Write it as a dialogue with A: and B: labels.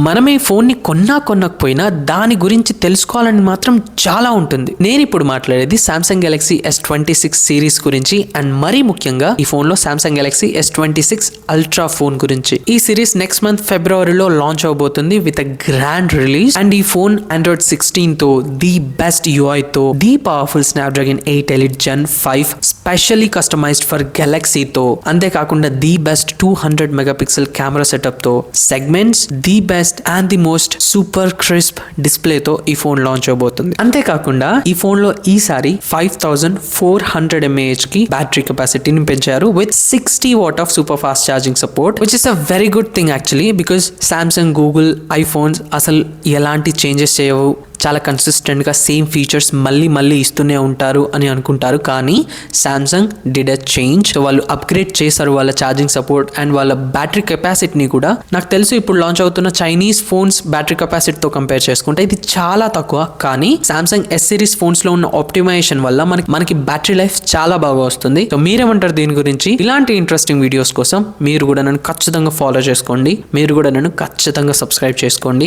A: మనం ఈ ఫోన్ ని కొనకపోయినా దాని గురించి తెలుసుకోవాలని మాత్రం చాలా ఉంటుంది. నేను ఇప్పుడు మాట్లాడేది సామ్సంగ్ గెలాక్సీ S26 సిరీస్ గురించి అండ్ మరీ ముఖ్యంగా ఈ ఫోన్ లో Samsung Galaxy S26 ultra phone గురించి. ఈ సిరీస్ నెక్స్ట్ మంత్ ఫిబ్రవరిలో లాంచ్ అవబోతుంది with a grand release. And ఈ ఫోన్ Android 16 తో ది బెస్ట్ UI తో the powerful Snapdragon 8 Elite Gen 5 specially customised for Galaxy తో, అంతేకాకుండా the best 200 megapixel camera setup తో, segments the best and the most super crisp display తో ఈ phone launch అవబోతుంది. అంతేకాకుండా ఈ ఫోన్ లో ఈసారి 5400 mAh కి బ్యాటరీ కెపాసిటీని పెంచారు with 60 what of super fast charging support, which is a very good thing actually. Because Samsung, Google, iPhones అసలు ఎలాంటి చేంజెస్ చేయవు, చాలా కన్సిస్టెంట్ గా సేమ్ ఫీచర్స్ మళ్ళీ ఇస్తూనే ఉంటారు అని అనుకుంటారు. కానీ సామ్సంగ్ డిడ్ అ చేంజ్. వాళ్ళు అప్గ్రేడ్ చేశారు వాళ్ళ ఛార్జింగ్ సపోర్ట్ అండ్ వాళ్ళ బ్యాటరీ కెపాసిటీని కూడా. నాకు తెలుసు ఇప్పుడు లాంచ్ అవుతున్న చైనీస్ ఫోన్స్ బ్యాటరీ కెపాసిటీతో కంపేర్ చేసుకుంటే ఇది చాలా తక్కువ. కానీ సామ్సంగ్ S సిరీస్ ఫోన్స్ లో ఉన్న ఆప్టిమైజేషన్ వల్ల మనకి బ్యాటరీ లైఫ్ చాలా బాగా వస్తుంది. సో మీరేమంటారు దీని గురించి? ఇలాంటి ఇంట్రెస్టింగ్ వీడియోస్ కోసం మీరు కూడా నన్ను ఖచ్చితంగా ఫాలో చేసుకోండి, మీరు కూడా నన్ను ఖచ్చితంగా సబ్స్క్రైబ్ చేసుకోండి.